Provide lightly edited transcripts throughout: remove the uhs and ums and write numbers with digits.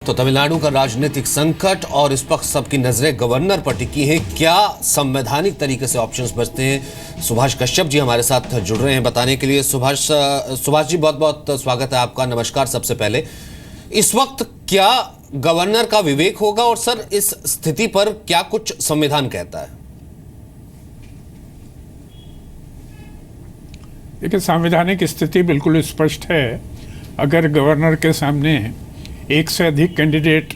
तो तमिलनाडु का राजनीतिक संकट और इस वक्त सबकी नजरें गवर्नर पर टिकी हैं। क्या संवैधानिक तरीके से ऑप्शंस बचते हैं? सुभाष कश्यप जी हमारे साथ जुड़ रहे हैं बताने के लिए। सुभाष जी, बहुत बहुत स्वागत है आपका। नमस्कार। सबसे पहले इस वक्त क्या गवर्नर का विवेक होगा, और सर इस स्थिति पर क्या कुछ संविधान कहता है? देखिए, संवैधानिक स्थिति बिल्कुल स्पष्ट है। अगर गवर्नर के सामने एक से अधिक कैंडिडेट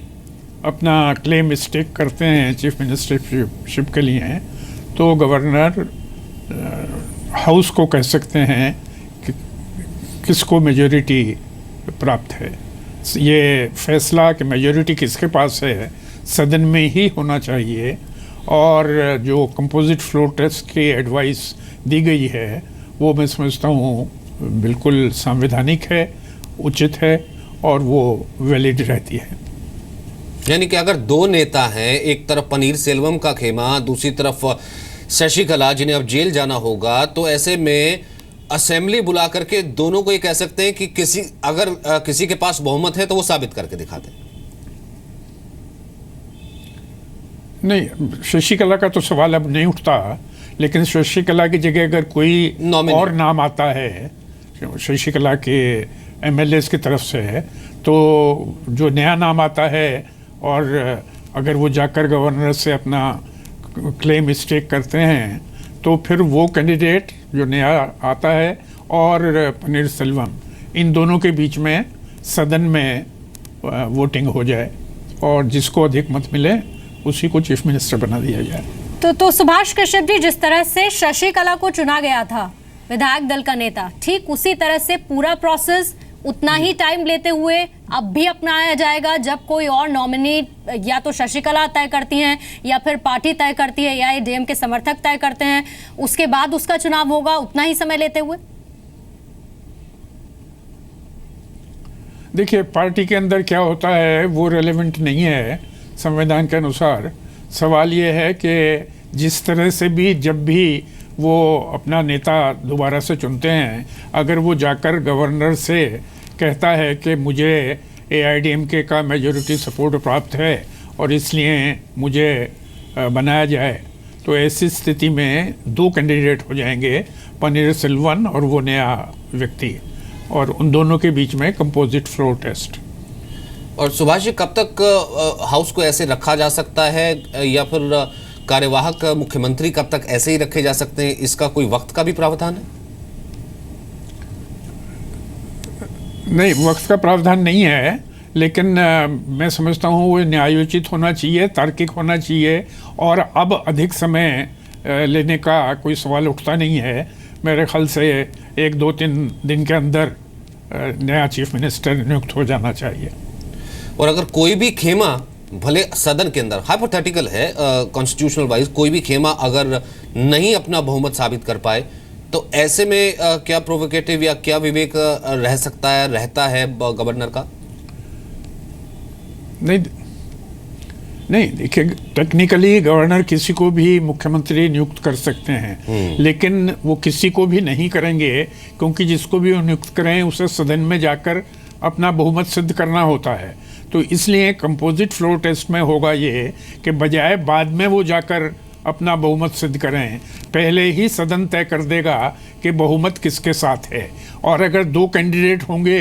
अपना क्लेम स्टेक करते हैं चीफ मिनिस्टरशिप के लिए, तो गवर्नर हाउस को कह सकते हैं कि किसको मेजॉरिटी प्राप्त है। ये फैसला कि मेजॉरिटी किसके पास है सदन में ही होना चाहिए। और जो कंपोजिट फ्लोर टेस्ट की एडवाइस दी गई है वो मैं समझता हूँ बिल्कुल संवैधानिक है, उचित है और वो वैलिड रहती है। यानी कि अगर दो नेता हैं, एक तरफ पनीर सेल्वम का खेमा, दूसरी तरफ शशिकला जिन्हें अब जेल जाना होगा, तो ऐसे में असेंबली बुला करके दोनों को ये कह सकते हैं कि किसी के पास बहुमत है तो वो साबित करके दिखा दें। नहीं, शशिकला का तो सवाल अब नहीं उठता, लेकिन शशिकला की जगह अगर कोई और नाम आता है शशिकला के एमएलएस की तरफ से, तो जो नया नाम आता है और अगर वो जाकर गवर्नर से अपना क्लेम स्टेक करते हैं, तो फिर वो कैंडिडेट जो नया आता है और पनीर सेल्वम, इन दोनों के बीच में सदन में वोटिंग हो जाए और जिसको अधिक मत मिले उसी को चीफ मिनिस्टर बना दिया जाए। तो सुभाष कश्यप जी, जिस तरह से शशिकला को चुना गया था विधायक दल का नेता, ठीक उसी तरह से पूरा प्रोसेस उतना ही टाइम लेते हुए अब भी अपनाया जाएगा। जब कोई और नॉमिनी या तो शशिकला तय करती हैं या फिर पार्टी तय करती है या एडीएम के समर्थक तय करते हैं, उसके बाद उसका चुनाव होगा उतना ही समय लेते हुए। देखिए, पार्टी के अंदर क्या होता है वो रेलेवेंट नहीं है संविधान के अनुसार। सवाल ये है कि जिस तरह से भी जब भी वो अपना नेता दोबारा से चुनते हैं, अगर वो जाकर गवर्नर से कहता है कि मुझे एआईडीएमके का मेजॉरिटी सपोर्ट प्राप्त है और इसलिए मुझे बनाया जाए, तो ऐसी स्थिति में दो कैंडिडेट हो जाएंगे, पनीर सेल्वम और वो नया व्यक्ति, और उन दोनों के बीच में कंपोजिट फ्लोर टेस्ट। और सुभाष जी, कब तक हाउस को ऐसे रखा जा सकता है, या फिर कार्यवाहक मुख्यमंत्री कब तक ऐसे ही रखे जा सकते हैं? इसका कोई वक्त का भी प्रावधान है? नहीं, वक्त का प्रावधान नहीं है, लेकिन मैं समझता हूँ वो न्यायोचित होना चाहिए, तार्किक होना चाहिए, और अब अधिक समय लेने का कोई सवाल उठता नहीं है। मेरे ख्याल से 1-2-3 दिन के अंदर नया चीफ मिनिस्टर नियुक्त हो जाना चाहिए। और अगर कोई भी खेमा, भले सदन के अंदर हाइपोथेटिकल है, कॉन्स्टिट्यूशनल वाइज कोई भी खेमा अगर नहीं अपना बहुमत साबित कर पाए, तो ऐसे में क्या प्रोवोकेटिव या क्या विवेक रह सकता है, रहता है गवर्नर का? नहीं, देखिए, टेक्निकली गवर्नर किसी को भी मुख्यमंत्री नियुक्त कर सकते हैं, लेकिन वो किसी को भी नहीं करेंगे, क्योंकि जिसको भी वो नियुक्त करें उसे सदन में जाकर अपना बहुमत सिद्ध करना होता है। तो इसलिए कंपोजिट फ्लोर टेस्ट में होगा ये कि बजाय बाद में वो जाकर अपना बहुमत सिद्ध करें, पहले ही सदन तय कर देगा कि बहुमत किसके साथ है। और अगर दो कैंडिडेट होंगे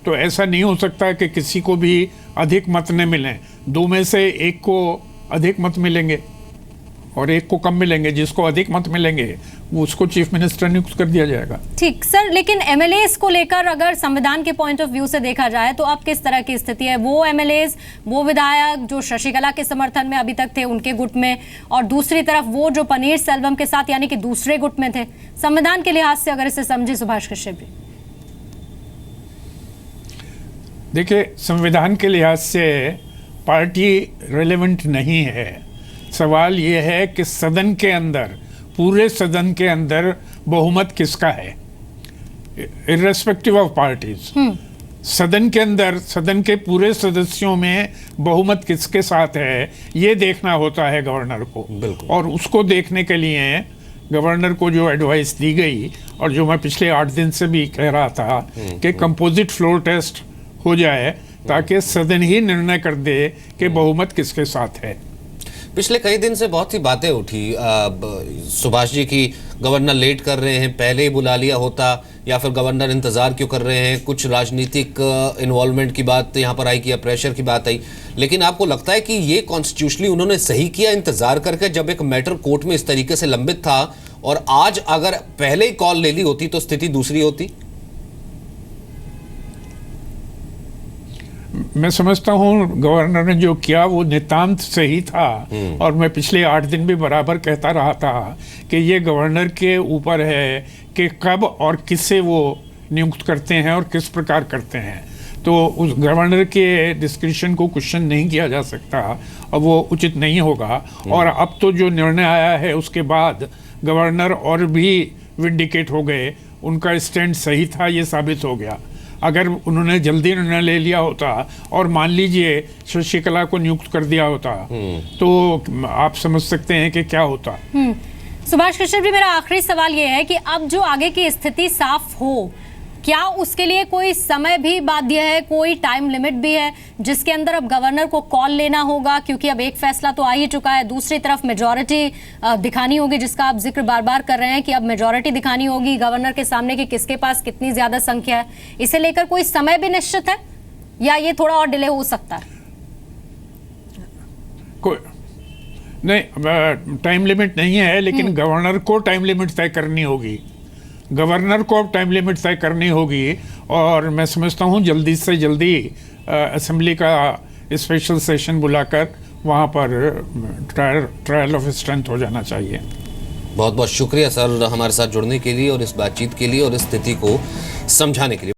तो ऐसा नहीं हो सकता कि किसी को भी अधिक मत न मिलें, दो में से एक को अधिक मत मिलेंगे और एक को कम मिलेंगे। जिसको अधिक मत मिलेंगे वो उसको चीफ मिनिस्टर नियुक्त कर दिया जाएगा। ठीक सर, लेकिन एमएलएस को लेकर अगर संविधान के पॉइंट ऑफ व्यू से देखा जाए तो अब किस तरह की स्थिति है? वो एमएलएस, वो विधायक जो शशिकला के समर्थन में अभी तक थे उनके गुट में, और दूसरी तरफ वो जो पनीर सेल्वम के साथ यानी कि दूसरे गुट में थे। संविधान के लिहाज से अगर इसे समझे सुभाष कश्यप जी। देखिए, संविधान के लिहाज से पार्टी रेलेवेंट नहीं है। सवाल ये है कि सदन के अंदर, पूरे सदन के अंदर बहुमत किसका है, इर्रेस्पेक्टिव ऑफ पार्टीज। सदन के अंदर, सदन के पूरे सदस्यों में बहुमत किसके साथ है ये देखना होता है गवर्नर को। और उसको देखने के लिए गवर्नर को जो एडवाइस दी गई, और जो मैं पिछले 8 दिन से भी कह रहा था कि कंपोजिट फ्लोर टेस्ट हो जाए, ताकि सदन ही निर्णय कर दे कि बहुमत किसके साथ है। पिछले कई दिन से बहुत सी बातें उठी सुभाष जी की, गवर्नर लेट कर रहे हैं, पहले ही बुला लिया होता, या फिर गवर्नर इंतजार क्यों कर रहे हैं, कुछ राजनीतिक इन्वॉल्वमेंट की बात यहाँ पर आई कि या प्रेशर की बात आई। लेकिन आपको लगता है कि ये कॉन्स्टिट्यूशनली उन्होंने सही किया इंतजार करके, जब एक मैटर कोर्ट में इस तरीके से लंबित था, और आज अगर पहले ही कॉल ले ली होती तो स्थिति दूसरी होती? मैं समझता हूँ गवर्नर ने जो किया वो नितांत सही था, और मैं पिछले 8 दिन भी बराबर कहता रहा था कि ये गवर्नर के ऊपर है कि कब और किससे वो नियुक्त करते हैं और किस प्रकार करते हैं। तो उस गवर्नर के डिस्क्रिप्शन को क्वेश्चन नहीं किया जा सकता और वो उचित नहीं होगा। और अब तो जो निर्णय आया है उसके बाद गवर्नर और भी विंडिकेट हो गए, उनका स्टैंड सही था ये साबित हो गया। अगर उन्होंने जल्दी निर्णय ले लिया होता और मान लीजिए शशिकला को नियुक्त कर दिया होता तो आप समझ सकते हैं कि क्या होता। सुभाष कश्यप जी, मेरा आखिरी सवाल ये है कि अब जो आगे की स्थिति साफ हो, क्या उसके लिए कोई समय भी बाध्य है, कोई टाइम लिमिट भी है जिसके अंदर अब गवर्नर को कॉल लेना होगा? क्योंकि अब एक फैसला तो आ ही चुका है, दूसरी तरफ मेजॉरिटी दिखानी होगी, जिसका आप जिक्र बार बार कर रहे हैं कि अब मेजॉरिटी दिखानी होगी गवर्नर के सामने कि किसके पास कितनी ज्यादा संख्या है। इसे लेकर कोई समय भी निश्चित है या ये थोड़ा और डिले हो सकता है? नहीं, टाइम लिमिट नहीं है, लेकिन गवर्नर को टाइम लिमिट तय करनी होगी। गवर्नर को अब टाइम लिमिट तय करनी होगी, और मैं समझता हूँ जल्दी से जल्दी असेंबली का स्पेशल सेशन बुलाकर वहाँ पर ट्रायल ऑफ स्ट्रेंथ हो जाना चाहिए। बहुत बहुत शुक्रिया सर हमारे साथ जुड़ने के लिए और इस बातचीत के लिए और इस स्थिति को समझाने के लिए।